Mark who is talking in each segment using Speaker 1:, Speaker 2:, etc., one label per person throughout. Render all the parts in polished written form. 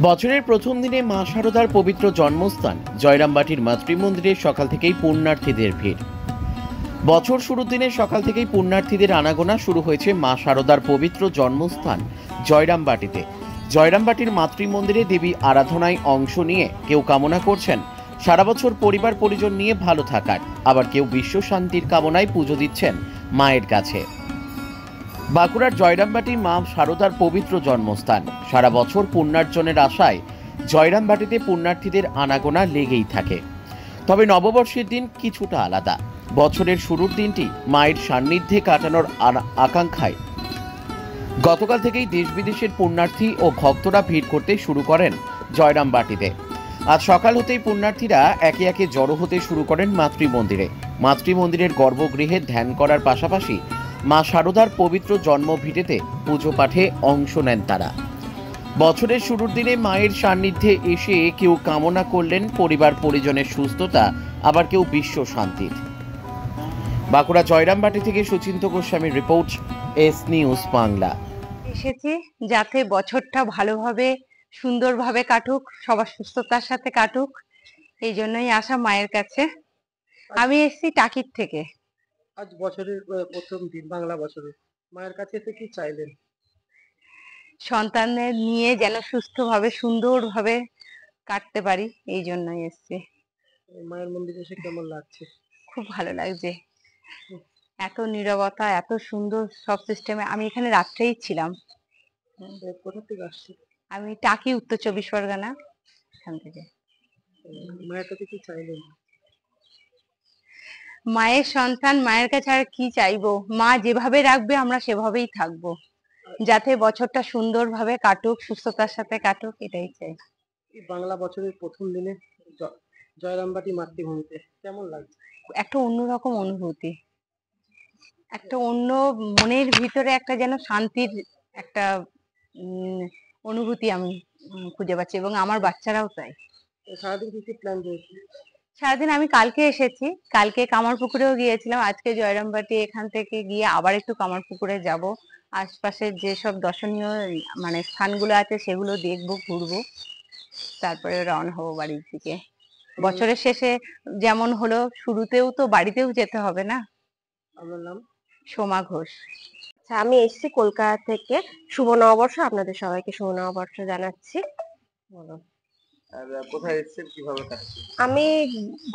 Speaker 1: বছরের প্রথম দিনে মা শারদার পবিত্র জন্মস্থান জয়রামবাটির মাতৃমন্দিরে সকাল থেকেই পুণ্যার্থীদের ভিড়। বছর শুরুর দিনে সকাল থেকেই পুণ্যার্থীদের আনাগোনা শুরু হয়েছে মা শারদার পবিত্র জন্মস্থান জয়রামবাটিতে। জয়রামবাটির মাতৃমন্দিরে দেবী আরাধনায় অংশ নিয়ে কেউ কামনা করছেন সারা বছর পরিবার পরিজন নিয়ে ভালো থাকার, আবার কেউ বিশ্ব শান্তির কামনায় পুজো দিচ্ছেন মায়ের কাছে। বাঁকুড়ার জয়রামবাটি মা শারদার পবিত্র জন্মস্থান। সারা বছর পুণ্যার্জনের আশায় জয়রামবাটিতে পুণ্যার্থীদের আনাগোনা লেগেই থাকে। তবে নববর্ষের দিন কিছুটা আলাদা। বছরের শুরুর দিনটি মায়ের সান্নিধ্যে কাটানোর আকাঙ্ক্ষায় গতকাল থেকেই দেশ বিদেশের পুণ্যার্থী ও ভক্তরা ভিড় করতে শুরু করেন জয়রামবাটিতে। আজ সকাল হতেই পুণ্যার্থীরা একে একে জড়ো হতে শুরু করেন মাতৃমন্দিরে। মাতৃমন্দিরের গর্ভগৃহে ধ্যান করার পাশাপাশি মা শারদার পবিত্র জন্মভিটেতে পুজো পাঠে অংশ নেন তারা। বছরের শুরুর দিনে মায়ের সান্নিধ্যে এসে কেউ কামনা করলেন পরিবার পরিজনের সুস্থতা, আবার কেউ বিশ্ব শান্তির। বাঁকুড়া জয়রামবাটি থেকে সুচিন্ত গোস্বামীর রিপোর্ট, এস নিউজ বাংলা।
Speaker 2: এসেছি যাতে বছরটা ভালোভাবে সুন্দরভাবে কাটুক, সবার সুস্থতার সাথে কাটুক, এই জন্যই আসা মায়ের কাছে। আমি এসেছি টাকির থেকে।
Speaker 3: আজ বছরের প্রথম দিন, বাংলা বছরের, মায়ের কাছে এসে কি চাইলেন?
Speaker 2: সন্তানদের নিয়ে যেন সুস্থভাবে সুন্দরভাবে কাটতে পারি, এই জন্যই এসেছি।
Speaker 3: মায়ের মন্দিরে এসে কেমন লাগছে?
Speaker 2: খুব ভালো লাগছে, এত নীরবতা, এত সুন্দর সব সিস্টেমে। আমি এখানে রাত্রেই ছিলাম।
Speaker 3: কোথা থেকে আসছে?
Speaker 2: আমি টাকি, উত্তর 24 পরগনা, এখান থেকে।
Speaker 3: মায়ের কাছে কি চাইলেন?
Speaker 2: মায়ের সন্তান, মায়ের কাছে আর কি চাইবো? মা যেভাবে রাখবে আমরা সেভাবেই থাকবো, যাতে বছরটা সুন্দরভাবে কাটুক, সুস্থতার সাথে কাটুক, এটাই চাই।
Speaker 3: বাংলা বছরের প্রথম দিনে জয়রামবাটি মাতৃভূমিতে কেমন লাগছে?
Speaker 2: একটা অন্যরকম অনুভূতি, একটা অন্য মনের ভিতরে একটা যেন শান্তির একটা অনুভূতি আমি খুঁজে পাচ্ছি, এবং আমার বাচ্চারাও তাই।
Speaker 3: সারাদিন কি প্ল্যান রয়েছে?
Speaker 2: সারাদিন আমি কালকে এসেছি, কালকে কামারপুকুরেও গিয়েছিলাম, আজকে জয়রামবাটি, এখান থেকে গিয়ে আবার একটু কামারপুকুরে যাব। আশপাশের যেসব দর্শনীয় স্থানগুলো আছে সেগুলো দেখবো, ঘুরবো, তারপরে রওনা হবো বাড়ির দিকে। বছরের শেষে যেমন হলো, শুরুতেও তো বাড়িতেও যেতে হবে না।
Speaker 3: আমার নাম
Speaker 2: সোমা ঘোষ।
Speaker 4: আমি এসেছি কলকাতা থেকে। শুভ নববর্ষ, আপনাদের সবাইকে শুভ নববর্ষ জানাচ্ছি।
Speaker 3: আর কোথায় এসেছেন, কিভাবে কাটছে?
Speaker 4: আমি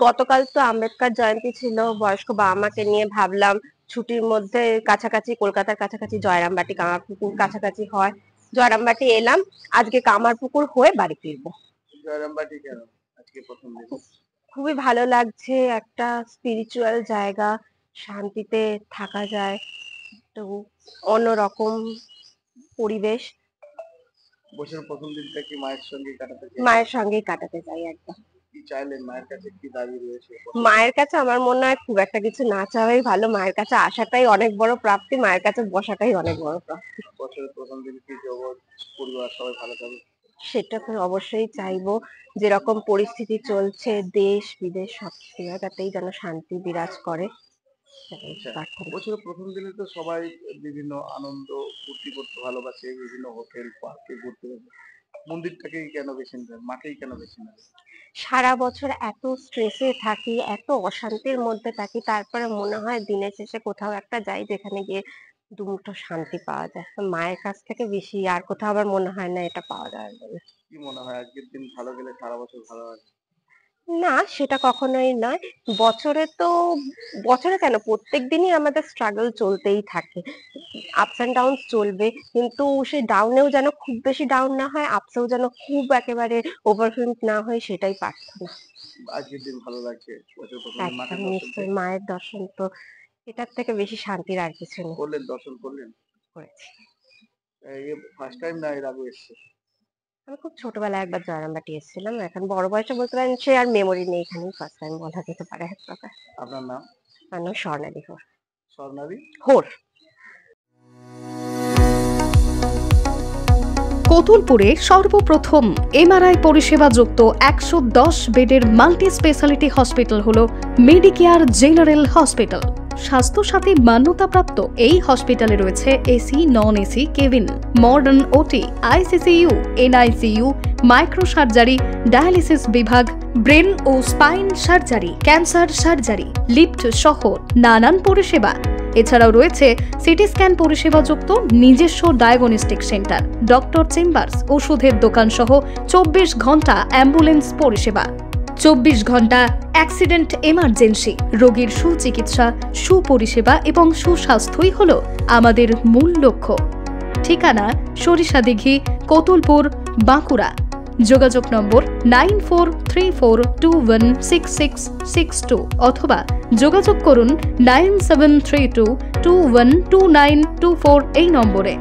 Speaker 4: গতকাল তো আম্বেদকর জয়ন্তী ছিল, বয়স্ক বাবা মাকে নিয়ে ভাবলাম ছুটির মধ্যে কাছাকাছি, কলকাতার কাছাকাছি জয়রামবাটি, কামারপুকুর কাছাকাছি হয়, জয়রামবাটি এলাম। আজকে কামারপুকুর হয়ে বাড়ি ফিরবো।
Speaker 3: জয়রামবাটি কেন আজকে প্রথম দিন?
Speaker 4: খুবই ভালো লাগছে, একটা স্পিরিচুয়াল জায়গা, শান্তিতে থাকা যায়, একটু অন্যরকম পরিবেশ।
Speaker 3: বছরের প্রথম দিনটা কি মায়ের সঙ্গে কাটাতে চাই?
Speaker 4: মায়ের সঙ্গেই কাটাতে চাই একদম।
Speaker 3: কি চাইলেন? মায়ের কাছে কি দাবি রয়েছে?
Speaker 4: মায়ের কাছে আমার মনে হয় খুব একটা কিছু না চাওয়াই ভালো। মায়ের কাছে আসাটাই অনেক বড় প্রাপ্তি, মায়ের কাছে বসাটাই অনেক বড় প্রাপ্তি।
Speaker 3: বছরের প্রথম দিন কি জগৎ পরিবার সবাই ভালো থাকবে,
Speaker 4: সেটা তো অবশ্যই চাইবো। যেরকম পরিস্থিতি চলছে দেশ বিদেশ সব জায়গাতেই যেন শান্তি বিরাজ করে।
Speaker 3: বছরের প্রথম দিনে তো সবাই বিভিন্ন আনন্দ ফুর্তি করতে ভালোবাসে, বিভিন্ন হোটেল পার্কে ঘুরতে যাবে। মন্দিরটাকেই কেন বেছে নেন, মাকেই কেন বেছে নেন?
Speaker 4: সারা বছর এত স্ট্রেসে থাকি, এত অশান্তির মধ্যে থাকি, তারপরে মনে হয় দিনের শেষে কোথাও একটা যাই যেখানে গিয়ে দুমুঠো শান্তি পাওয়া যায়। মায়ের কাছ থেকে বেশি আর কোথাও আবার মনে হয় না এটা পাওয়া যায় বলে।
Speaker 3: কি মনে হয় আজকের দিন ভালো গেলে সারা বছর ভালো হয়?
Speaker 4: না, সেটা কখনোই নয়। বছরে কেন, প্রত্যেক দিনই আমাদের স্ট্রাগল চলতেই থাকে, আপস এন্ড ডাউন চলবে, কিন্তু সেই ডাউনেও যেন খুব বেশি ডাউন না হয়, আপসেও যেন খুব একেবারে ওভারফিল না হয়, সেটাই প্রার্থনা।
Speaker 3: আজকের দিন ভালো লাগছে, বছর প্রথম দিন
Speaker 4: একদম নিশ্চয়ই, মায়ের দর্শন তো এটার থেকে বেশি শান্তির আর কিছু নেই।
Speaker 3: করলেন, দর্শন করলেন?
Speaker 4: করেছি।
Speaker 3: এই ফার্স্ট টাইম না এর আগে এসেছে?
Speaker 4: আমি খুব ছোটবেলায় একবার জয়রামবাটি এসেছিলাম, এখন বড় বয়সে বলতে পারেন সে আর মেমোরি নেই, এখানেই ফার্স্ট টাইম বলা যেতে পারে এক প্রকার।
Speaker 3: আপনার নাম?
Speaker 4: আমার নাম স্বর্ণালী হোর।
Speaker 3: স্বর্ণালী
Speaker 4: হোর।
Speaker 5: কতুলপুরে সর্বপ্রথম এমআরআই পরিষেবা যুক্ত 110 বেডের মাল্টি স্পেশালিটি হসপিটাল হল মেডিকেয়ার জেনারেল হসপিটাল। স্বাস্থ্যসাথী মান্যতাপ্রাপ্ত এই হসপিটালে রয়েছে AC, non AC cabin, modern OT, ICCU, NICU, micro surgery, dialysis বিভাগ, ব্রেন ও spine surgery, cancer surgery, lift সহ নানান পরিষেবা। এছাড়াও রয়েছে সিটি স্ক্যান পরিষেবাযুক্ত নিজস্ব ডায়াগনস্টিক সেন্টার, ডক্টর চেম্বার্স, ওষুধের দোকান সহ 24 ঘন্টা অ্যাম্বুলেন্স পরিষেবা। 24 ঘন্টা অ্যাক্সিডেন্ট এমার্জেন্সি, রোগীর সুচিকিৎসা, সুপরিষেবা এবং সুস্বাস্থ্যই হল আমাদের মূল লক্ষ্য। ঠিকানা সরিষাদিঘি, কতুলপুর, বাঁকুড়া। যোগাযোগ নম্বর 9434216662 অথবা যোগাযোগ করুন 9732212924 এই নম্বরে।